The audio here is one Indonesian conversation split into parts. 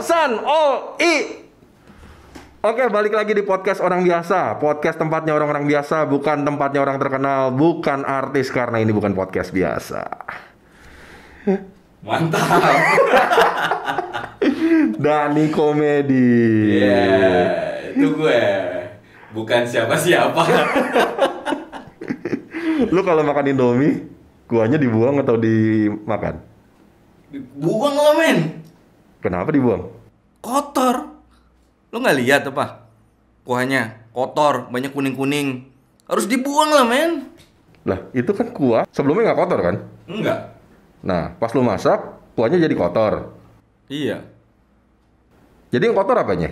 San Oi. Oke, balik lagi di podcast orang biasa. Podcast tempatnya orang-orang biasa, bukan tempatnya orang terkenal, bukan artis, karena ini bukan podcast biasa. Mantap. Dani Komedi. Itu gue. Bukan siapa-siapa. Lu kalau makan Indomie, kuahnya dibuang atau dimakan? Buang lah men. Kenapa dibuang? Kotor. Lo nggak lihat apa? Kuahnya kotor, banyak kuning-kuning. Harus dibuang lah men. Lah, itu kan kuah sebelumnya nggak kotor kan? Enggak. Nah, pas lu masak, kuahnya jadi kotor. Iya. Jadi yang kotor apanya?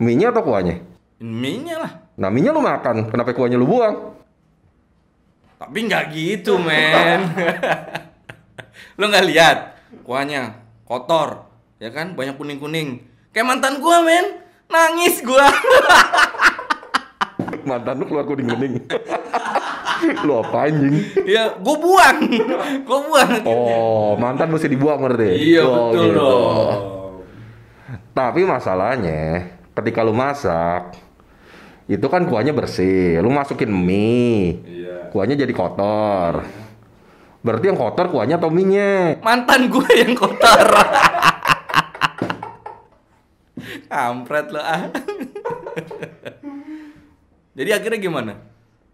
Mie-nya atau kuahnya? Mie-nya lah. Nah, mie-nya lu makan, kenapa kuahnya lu buang? Tapi nggak gitu men. Lo nggak lihat kuahnya kotor, ya kan? Banyak kuning-kuning. Kayak mantan gua men. Nangis gua. Mantan lu keluar kuning-kuning. Lu apa anjing? Ya, gua buang. Gua buang. Oh, mantan mesti dibuang berarti? Iya Oh, betul gitu. dong. Tapi masalahnya, ketika lu masak, itu kan kuahnya bersih. Lu masukin mie, Iya. kuahnya jadi kotor. Berarti yang kotor kuahnya atau mie-nya? Mantan gue yang kotor. Kampret lo ah. Jadi akhirnya gimana?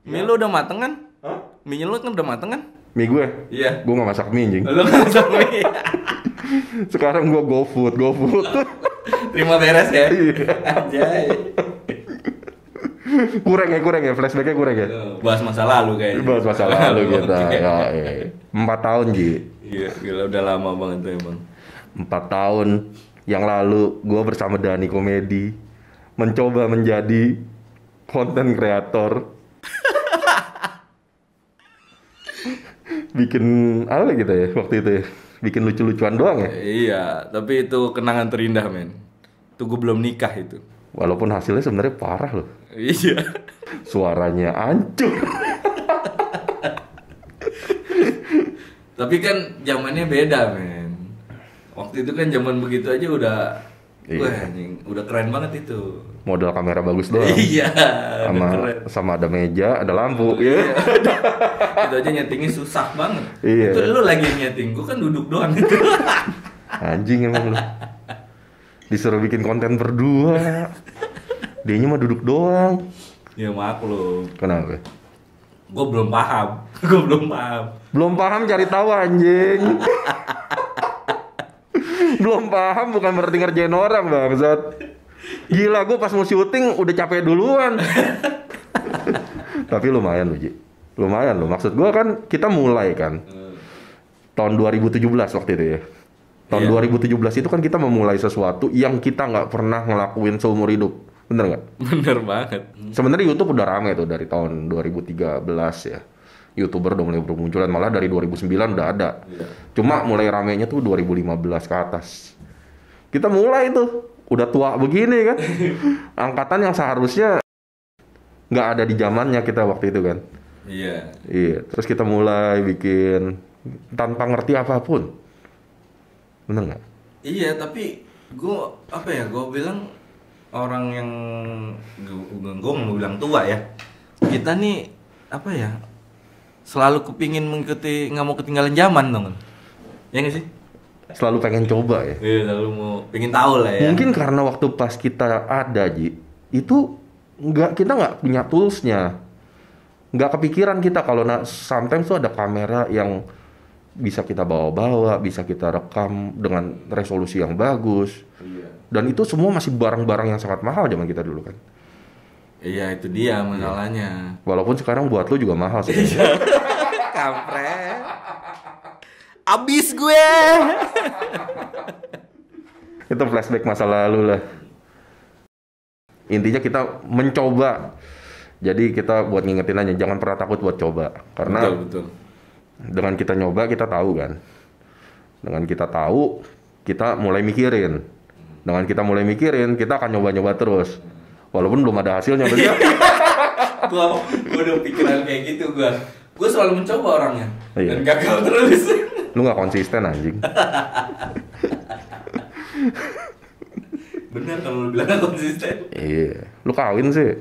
Mie lo udah mateng kan? Mie lo kan udah mateng kan? Mie gue? Iya. Gue gak masak mie anjing. Lo nggak masak mie. Sekarang gue GoFood. Terima beres ya. Iya. Anjay. kurang ya, flashbacknya kurang ya. Bahas masa lalu kayaknya. Bahas masa lalu kita. Oke. Ya, 4 tahun Ji. Iya, gila udah lama banget tuh emang. 4 tahun yang lalu gue bersama Dani Komedi mencoba menjadi konten kreator. Bikin apa gitu ya waktu itu ya? Bikin lucu-lucuan doang ya? Iya, tapi itu kenangan terindah men. Itu gue belum nikah itu. Walaupun hasilnya sebenarnya parah loh. Iya. Suaranya hancur. Tapi kan zamannya beda men. Waktu itu kan zaman begitu aja udah, Iya. wah anjing, udah keren banget itu. Modal kamera bagus doang. Iya. sama udah keren. sama ada meja, ada lampu ya. Itu aja nyetingnya susah banget. Iya. Itu lu lagi nyeting, gua kan duduk doang gitu. Anjing emang lu. Disuruh bikin konten berdua. Dianya mah duduk doang. Ya maklum. Kenapa? Gua belum paham. Belum paham cari tahu anjing. Belum paham bukan berarti ngerjain orang bangsat. Gila, gue pas mau syuting udah capek duluan. Tapi lumayan lu Ji. Lumayan lu. Maksud gue kan kita mulai kan tahun 2017 waktu itu ya. Tahun Iya. 2017 itu kan kita memulai sesuatu yang kita nggak pernah ngelakuin seumur hidup. Bener nggak? Bener banget. Sebenarnya YouTube udah rame tuh dari tahun 2013 ya. YouTuber udah mulai bermunculan, malah dari 2009 udah ada. Iya. Cuma mulai ramenya tuh 2015 ke atas. Kita mulai tuh, udah tua begini kan. Angkatan yang seharusnya nggak ada di zamannya kita waktu itu kan. Iya. Iya, terus kita mulai bikin tanpa ngerti apapun. Bener nggak? Iya, tapi gua apa ya? Gua bilang orang yang gua mau bilang tua ya. Kita nih apa ya? Selalu kepingin mengikuti, nggak mau ketinggalan zaman dong. Ya nggak sih? Selalu pengen coba ya. Iya, selalu mau pengen tahu lah ya. Mungkin karena waktu pas kita ada Ji, itu kita nggak punya toolsnya, nggak kepikiran kita kalau sometimes tuh ada kamera yang bisa kita bawa-bawa, bisa kita rekam dengan resolusi yang bagus. Iya. Dan itu semua masih barang-barang yang sangat mahal zaman kita dulu kan. Iya, itu dia masalahnya. Walaupun sekarang buat lu juga mahal sih. Kampret. Abis gue. Itu flashback masa lalu lah. Intinya kita mencoba. Jadi kita buat ngingetin aja, jangan pernah takut buat coba. Karena Betul. dengan kita nyoba kita tahu kan. Dengan kita tahu, kita mulai mikirin. Dengan kita mulai mikirin, kita akan nyoba-nyoba terus. Walaupun belum ada hasilnya. Gua udah pikiran kayak gitu gua. Gue selalu mencoba orangnya. Iya. Dan gagal terus. Lu nggak konsisten anjing. Bener kalau lu bilang nggak konsisten. Iya. Lu kawin sih.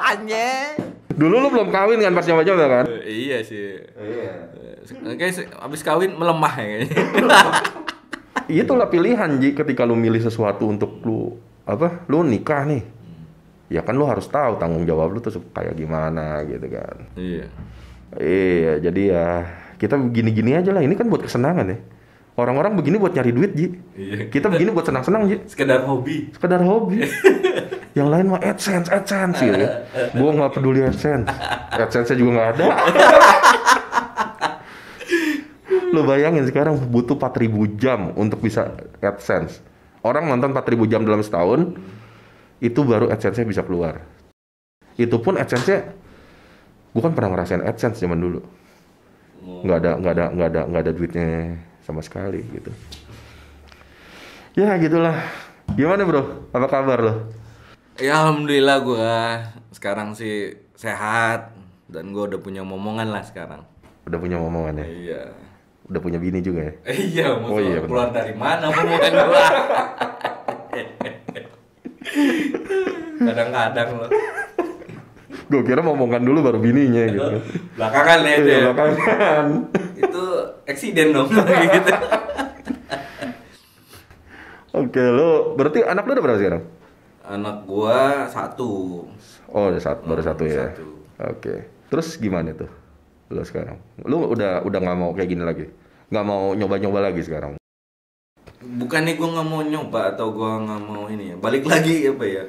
Anjay. Dulu lu belum kawin kan pas nyoba-nyoba kan? Iya sih. Iya. Kayak abis kawin melemah ya kayaknya. Itulah pilihan Ji ketika lu milih sesuatu untuk lu lu nikah nih. Ya kan lu harus tahu tanggung jawab lu tuh kayak gimana gitu kan. Iya. Iya, jadi ya kita begini-gini aja lah. Ini kan buat kesenangan ya. Orang-orang begini buat nyari duit Ji. Iya. Kita begini buat senang-senang Ji. Sekedar hobi. Sekedar hobi. Yang lain mah AdSense gitu ya. Gua nggak peduli AdSense. AdSense juga nggak ada. Lo bayangin sekarang butuh 4.000 jam untuk bisa AdSense. Orang nonton 4.000 jam dalam setahun, itu baru AdSense-nya bisa keluar. Itu pun AdSense-nya, gue kan pernah ngerasain AdSense zaman dulu. Nggak ada duitnya sama sekali gitu. Ya gitulah. Gimana bro? Apa kabar lo? Ya alhamdulillah gue sekarang sih sehat dan gue udah punya momongan lah sekarang. Udah punya momongan ya? Iya. Udah punya bini juga ya? Iya, mau iya, keluar dari mana momongan gue? Kadang-kadang loh. Gue kira momongan dulu baru bininya gitu. Belakangan ya itu. Iya, belakangan. Itu eksiden dong gitu. Oke, lo berarti anak lo udah berapa sekarang? Anak gua 1. Oh, baru satu ya. Satu. Oke. Terus gimana tuh lo sekarang? Lo udah nggak mau kayak gini lagi? Nggak mau nyoba-nyoba lagi sekarang? Bukannya gua nggak mau nyoba atau gua nggak mau ini ya. Balik lagi apa ya?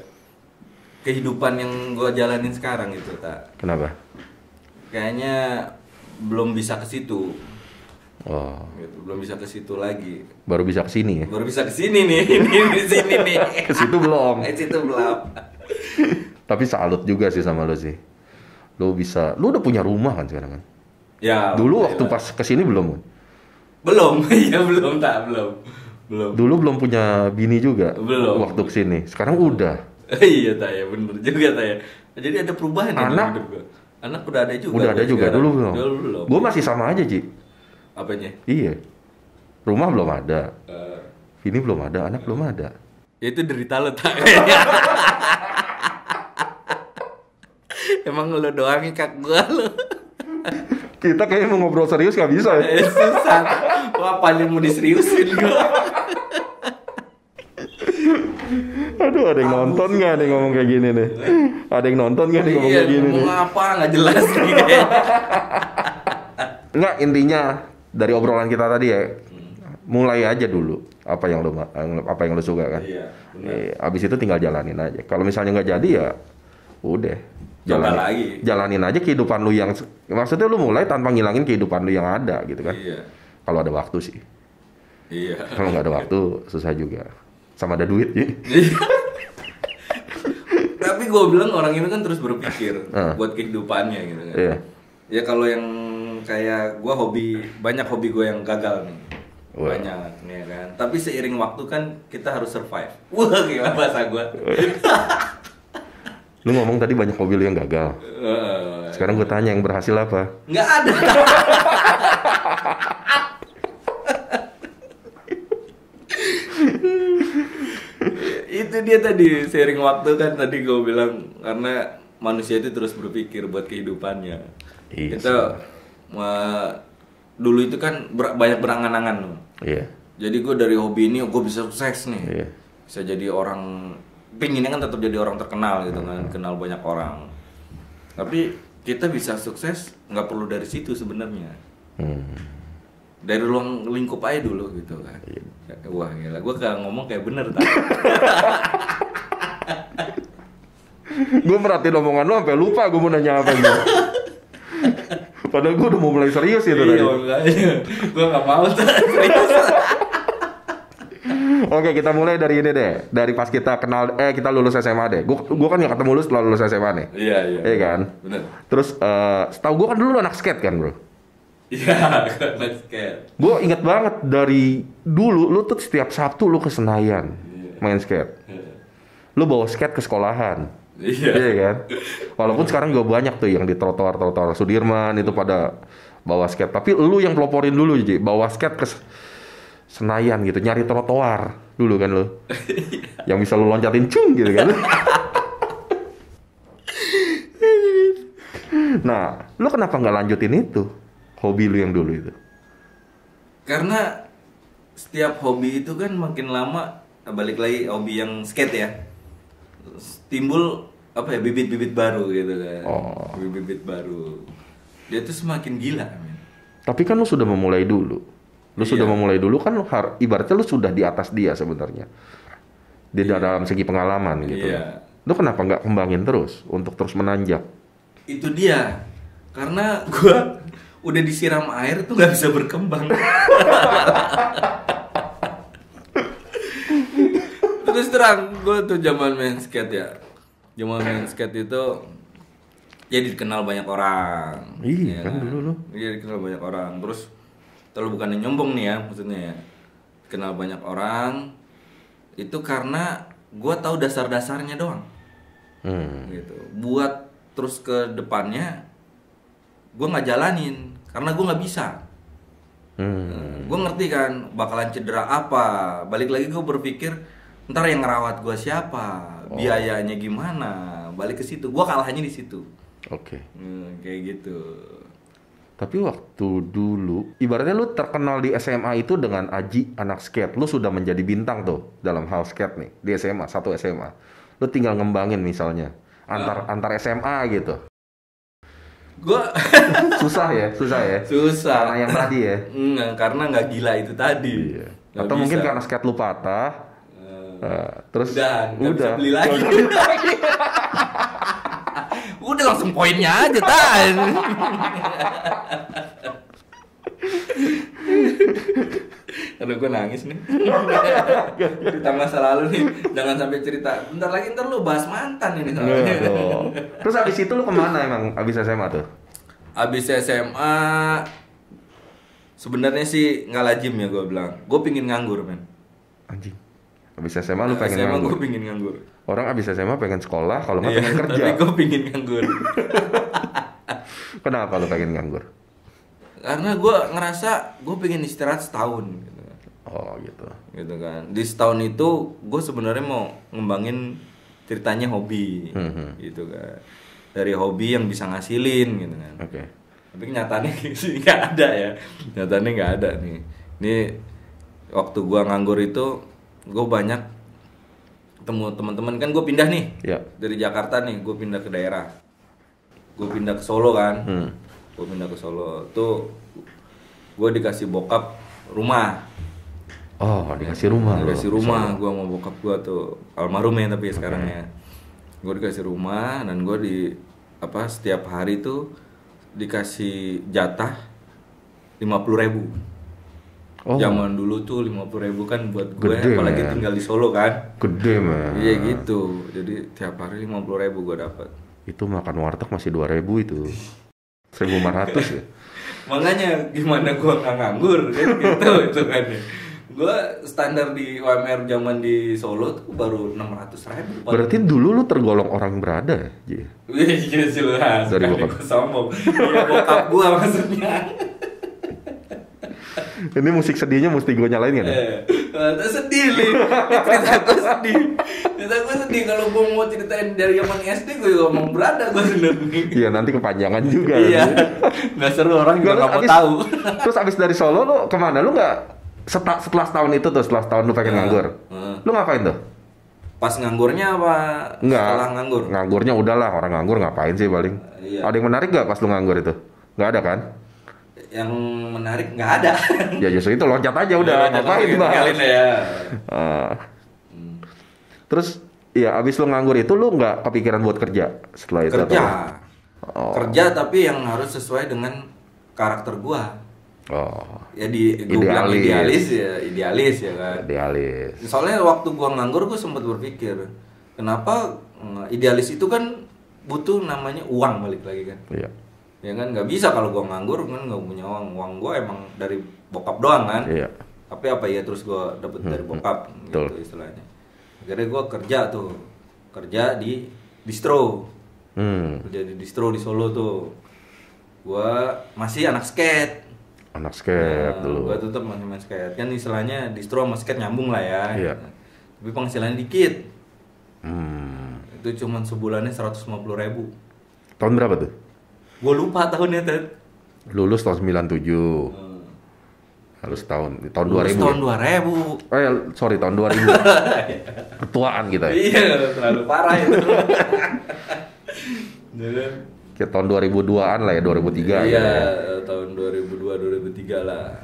Kehidupan yang gua jalanin sekarang gitu, tak. Kenapa? Kayaknya belum bisa ke situ. Oh, Gitu, belum bisa ke situ lagi. baru bisa kesini ya? Baru bisa ke sini nih, ini di sini nih. Ke situ belum. Ke situ belum. Tapi salut juga sih sama lo sih. Lo udah punya rumah kan sekarang kan? Ya. Dulu waktu pas kesini belum kan? Belum, iya belum. Belum. Dulu belum punya bini juga. Belum. Waktu kesini. Sekarang udah. Iya Taya, bener juga Taya. Jadi ada perubahan ya dalam Anak? hidup gua. Anak udah ada juga. Udah ada juga. sekarang. Dulu belum. Dulu belum. Gue masih sama aja Ji. Apanya? Iya. Rumah belum ada. Eh, Bini belum ada. Anak belum ada. ya itu derita lo tak. Emang lo doang ikat gua lo. Kita kayaknya mau ngobrol serius nggak bisa ya? Susah. Wah paling mau diseriusin gua. Aduh, ada yang nonton nggak nih ngomong kayak gini nih? Ada yang nonton nggak nih ngomong Iya, kayak gini nih? ngomong apa nggak jelas nih kayaknya. Nggak, intinya dari obrolan kita tadi ya, mulai aja dulu apa yang lo suka kan. Iya, benar. Abis itu tinggal jalanin aja. Kalau misalnya nggak jadi ya, udah. Coba lagi. Jalanin aja kehidupan lu yang, maksudnya lu mulai tanpa ngilangin kehidupan lu yang ada gitu kan. Iya. Kalau ada waktu sih. Iya. Kalau nggak ada waktu susah juga. Sama ada duit ya. Tapi gue bilang orang ini kan terus berpikir buat kehidupannya gitu kan. Iya. Ya kalau yang kayak gue banyak hobi gue yang gagal nih. Wah. Banyak nih ya kan. Tapi seiring waktu kan kita harus survive. Wah gimana bahasa gue. Lu ngomong tadi banyak hobi lu yang gagal. Sekarang gue tanya yang berhasil apa? Nggak ada. Itu dia tadi seiring waktu kan tadi gue bilang karena manusia itu terus berpikir buat kehidupannya. Iya. Kita dulu itu kan banyak berangan-angan loh. Iya. Jadi gue dari hobi ini gue bisa sukses nih. Iya. Bisa jadi orang, pinginnya kan tetap jadi orang terkenal gitu kan, kenal banyak orang. Tapi kita bisa sukses nggak perlu dari situ sebenarnya. Dari ruang lingkup aja dulu gitu kan. Iya. Wah gila, gue kayak ngomong kayak bener tadi. Gue merhatiin omongan lu sampai lupa gue mau nanya apa gitu. Padahal gue udah mau mulai serius itu tadi. Iya makanya, gue nggak mau serius. Oke, kita mulai dari ini deh. Dari pas kita kita lulus SMA deh. Gue kan nggak ketemu lu setelah lulus SMA nih. Iya. Iya kan? Bener. Terus setahu gue kan dulu lu anak skate kan bro? Iya, karena skate. Gue inget banget dari dulu lu tuh setiap Sabtu lu ke Senayan main skate. Lu bawa skate ke sekolahan. Iya. Iya kan? Walaupun sekarang gue banyak tuh yang di trotoar Sudirman itu pada bawa skate. Tapi lu yang peloporin dulu Ji, bawa skate Senayan gitu, nyari trotoar dulu kan lo. Yang bisa lo loncatin cung gitu kan. Nah, lo kenapa nggak lanjutin itu? Hobi lo yang dulu itu. Karena setiap hobi itu kan makin lama, balik lagi hobi yang skate ya, timbul apa ya, bibit-bibit baru gitu kan. Oh. Bibit-bibit baru. Dia tuh semakin gila, men. Tapi kan lo sudah memulai dulu. Lo Iya. sudah memulai dulu kan, ibaratnya lo sudah di atas dia sebenarnya. Di dalam segi pengalaman gitu. Iya. Lo kenapa nggak kembangin terus untuk terus menanjak? Itu dia. Karena gua udah disiram air tuh nggak bisa berkembang. Terus terang, gue tuh zaman main skate ya. Zaman main skate itu ya dikenal banyak orang. Iya ya kan dulu lo. Iya, dikenal banyak orang. Terus terlalu bukan nyombong nih ya, maksudnya ya. Kenal banyak orang itu karena gue tahu dasar-dasarnya doang. Gitu. Buat terus ke depannya gue nggak jalanin karena gue nggak bisa. Gue ngerti kan bakalan cedera apa. Balik lagi gue berpikir ntar yang ngerawat gue siapa, biayanya gimana. Balik ke situ, gue kalahnya di situ. Oke. Kayak gitu. Tapi waktu dulu, ibaratnya lu terkenal di SMA itu dengan Aji anak skate. Lu sudah menjadi bintang tuh dalam hal skate nih di SMA, satu SMA. Lu tinggal ngembangin misalnya antar SMA gitu. Gue Susah ya. susah. Karena yang tadi ya. Enggak, karena nggak gila itu tadi. Iya. Nggak Atau mungkin bisa. karena skate lu patah. Terus Udah, nggak bisa beli lagi. Nggak bisa beli lagi. Udah langsung poinnya aja Tan. Aduh gue nangis nih. Cerita masa lalu nih. Jangan sampai cerita. Bentar lagi ntar lu bahas mantan ini soalnya. Nggak dong. Terus abis itu lu kemana emang abis SMA tuh? Abis SMA sebenarnya sih nggak lazim ya gue bilang. Gue pingin nganggur men. Anjing. Abis SMA lu pengen SMA nganggur. gue pingin nganggur. Orang abis SMA pengen sekolah, kalau nggak Iya, pengen kerja. tapi gue pingin nganggur. Kenapa lu pengen nganggur? Karena gue ngerasa gue pengen istirahat setahun gitu. Oh gitu. Gitu kan. Di setahun itu gue sebenarnya mau ngembangin ceritanya hobi. Gitu kan. Dari hobi yang bisa ngasilin gitu kan. Oke. Tapi kenyataannya sih nggak ada ya. Kenyataannya nggak ada nih. Ini waktu gue nganggur itu gue banyak ketemu teman-teman kan. Gue pindah nih dari Jakarta nih, gue pindah ke daerah. Gue pindah ke Solo kan. Gue pindah ke Solo tuh gue dikasih bokap rumah. Oh, dikasih rumah. Dikasih rumah gue sama bokap gue tuh almarhum ya, tapi sekarang ya. Gue dikasih rumah dan gue setiap hari tuh dikasih jatah 50.000. Oh. Zaman dulu tuh 50.000 kan buat gue, Gede, apalagi man. tinggal di Solo kan. Gede man. Iya gitu. Jadi tiap hari 50.000 gue dapat. Itu makan warteg masih 2.000 itu. 1.400 ya. Makanya gimana gue nggak nganggur kan gitu itu kan ya. Gue standar di UMR zaman di Solo tuh baru 600.000. Berarti dulu lu tergolong orang berada ya, Ji? Iya jelas. Dari Kan bokap. gua sombong. Iya bokap gue maksudnya. Ini musik sedihnya mesti gue nyalain kan ya? Sedih nih. Cerita gue sedih. Cerita gue sedih kalau gue mau ceritain dari zaman SD gue juga ngomong berada gue sebenarnya. Iya, nanti kepanjangan juga. Iya. Nggak seru, orang juga nggak mau tahu. Terus abis dari Solo lu kemana? Lu nggak setelah setahun itu tuh, setelah setahun lu pengen nganggur, lu ngapain tuh? Pas nganggurnya apa? Enggak. Setelah nganggur. Nganggurnya udahlah, orang nganggur ngapain sih paling? Iya. Ada yang menarik nggak pas lu nganggur itu? Nggak ada kan? Yang menarik nggak ada. Ya justru itu loncat aja udah, ngapain Bang? Tinggalin ya. Terus ya abis lu nganggur itu lu nggak kepikiran buat kerja setelah itu? Kerja. Oh. Kerja tapi yang harus sesuai dengan karakter gua. Oh. Ya gua bilang idealis ya kan. Idealis. Soalnya waktu gua nganggur gua sempat berpikir, kenapa idealis itu kan butuh namanya uang, balik lagi kan. Iya. Ya kan nggak bisa kalau gua nganggur kan nggak punya uang gua emang dari bokap doang kan. Iya. Tapi apa ya terus gua dapet dari bokap gitu betul. istilahnya. Akhirnya gua kerja di distro. Kerja di distro di Solo tuh. Gua masih anak skate. Anak skate dulu. Gue tetap masih main skate. Kan istilahnya distro sama skate nyambung lah ya. Iya. Tapi penghasilannya dikit. Hmm. Itu cuman sebulannya 150.000. Tahun berapa tuh? Gue lupa tahunnya, Ted. Lulus tahun 97. Halus tahun 2000. Tahun ya? 2000. Sorry, tahun 2000. Ketuaan kita ya. Iya, terlalu parah itu. Kayak tahun 2002-an lah ya, 2003 Iya, ya. tahun 2002 2003 lah.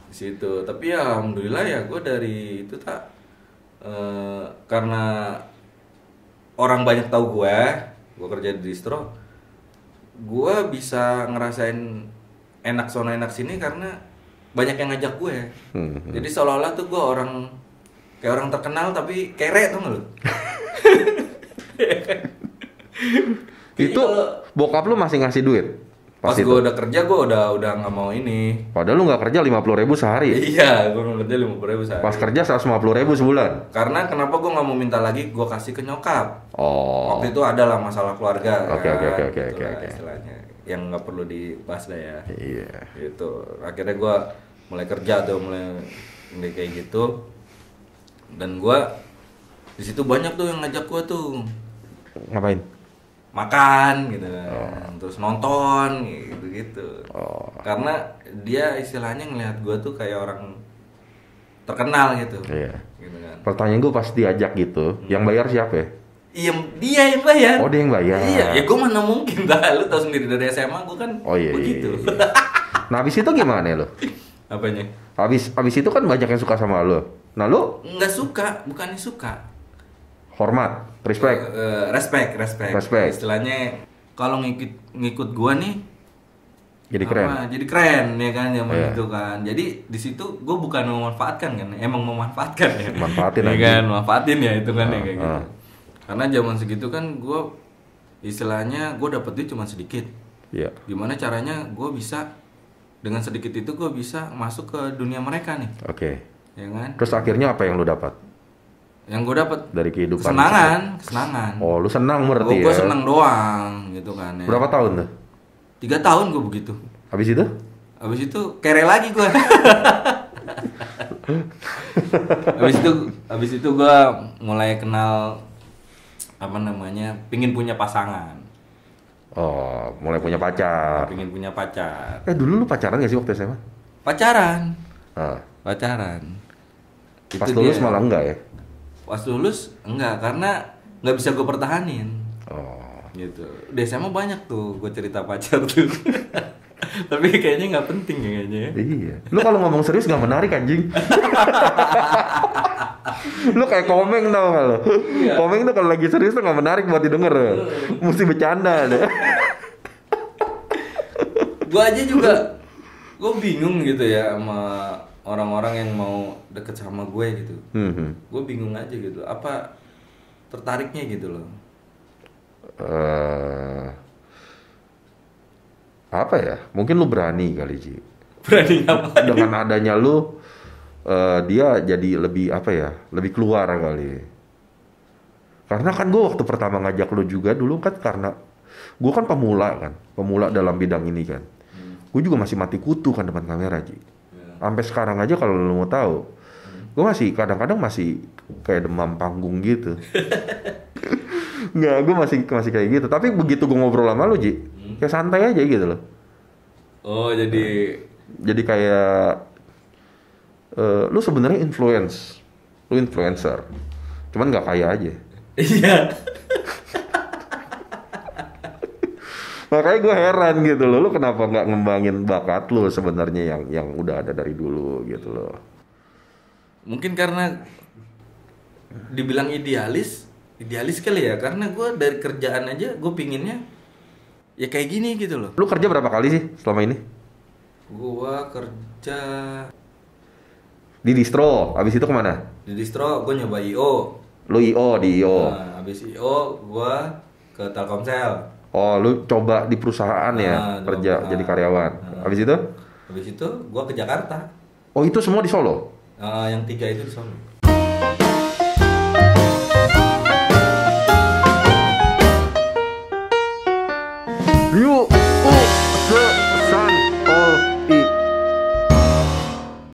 Di situ. Tapi ya alhamdulillah ya gue dari itu karena orang banyak tahu gue kerja di distro, gue bisa ngerasain enak sono enak sini karena banyak yang ngajak gue. Jadi seolah-olah tuh gue kayak orang terkenal tapi kere, tuh nggak lo? Itu bokap lu masih ngasih duit? Pas itu? gue udah kerja, gue udah nggak mau ini. Padahal lu nggak kerja 50.000 sehari. Iya, gue kerja 50.000 sehari. Pas kerja 150.000 sebulan. Karena kenapa gue nggak mau minta lagi, gue kasih ke nyokap. Oh. Waktu itu adalah masalah keluarga. Oke. Istilahnya yang nggak perlu dibahas lah ya. Iya. Gitu. Akhirnya gue mulai kerja mulai kayak gitu. Dan gue di situ banyak tuh yang ngajak gue tuh. Ngapain? Makan gitu kan, terus nonton gitu. Karena dia istilahnya ngelihat gue tuh kayak orang terkenal gitu. Iya. Gitu kan. Pertanyaan gue pas diajak gitu, yang bayar siapa ya? Iya, dia yang bayar. Oh, dia yang bayar. Iya, ya gue mana mungkin dah. Lu tau sendiri dari SMA gue kan begitu. Iya. Nah, habis itu gimana lo? Apanya? Habis itu kan banyak yang suka sama lo. Nah, lo Nggak suka, bukannya suka. hormat, respect. Respect. Istilahnya kalau ngikut gua nih Jadi keren. Jadi keren ya kan zaman Iya. itu kan. Jadi di situ gua bukan memanfaatkan kan, emang memanfaatkan ya. Manfaatin ya aja. kan, manfaatin ya itu kan ya kayak gitu. Ah. Karena zaman segitu kan gua istilahnya gua dapet duit cuma sedikit. Iya. Gimana caranya gua bisa dengan sedikit itu gua bisa masuk ke dunia mereka nih. Oke. Ya kan? Terus akhirnya apa yang lo dapat Yang gue dapet dari kehidupan? kesenangan. Oh, lu senang berarti Gue ya? senang doang gitu kan ya. Berapa tahun tuh? 3 tahun gue begitu. Habis itu? Habis itu kere lagi gue. habis itu gue mulai kenal apa namanya, pingin punya pasangan. Oh, mulai punya pacar. Pingin punya pacar. Dulu lu pacaran gak sih waktu SMA? Pacaran. Ah. Pacaran. Pas Itu lulus dia. malah enggak ya? Pas lulus enggak, karena nggak bisa gue pertahanin. Oh. Gitu. Di SMA banyak tuh gue cerita pacar tuh. Tapi kayaknya nggak penting ya kayaknya ya. Iya. Lu kalau ngomong serius gak menarik anjing. Lu kayak Komeng tau gak lu? Iya. Komeng tuh kalau lagi serius tuh gak menarik buat didengar. Mesti bercanda deh. Gue aja juga, gue bingung gitu ya sama orang-orang yang mau deket sama gue gitu. Gue bingung aja gitu, apa tertariknya gitu loh. Apa ya? Mungkin lu berani kali, Ji. Berani apa? Dengan adanya lu, dia jadi lebih apa ya? Lebih keluar kali. Karena kan gue waktu pertama ngajak lu juga dulu kan karena gue kan pemula dalam bidang ini kan. Gue juga masih mati kutu kan depan kamera, Ji. Sampai sekarang aja kalau lu mau tahu, gue masih kadang-kadang masih kayak demam panggung gitu. Nggak, gue masih kayak gitu. Tapi begitu gue ngobrol sama lu, Ji, kayak santai aja gitu loh. Oh, Jadi kayak lu sebenarnya lu influencer, cuman nggak kaya aja. iya. Makanya gue heran gitu loh, lu kenapa nggak ngembangin bakat lu sebenarnya yang udah ada dari dulu gitu loh. Mungkin karena dibilang idealis kali ya, karena gue dari kerjaan aja gue pinginnya ya kayak gini gitu loh. Lu kerja berapa kali sih selama ini? Gue kerja Di distro, abis itu kemana? di distro, gue nyoba IO. Lu IO di IO. Nah, habis IO gue ke Telkomsel. Oh, lu coba di perusahaan ya, kerja jadi karyawan. Habis itu? Habis itu gue ke Jakarta. Oh, itu semua di Solo? Yang 3 itu di Solo.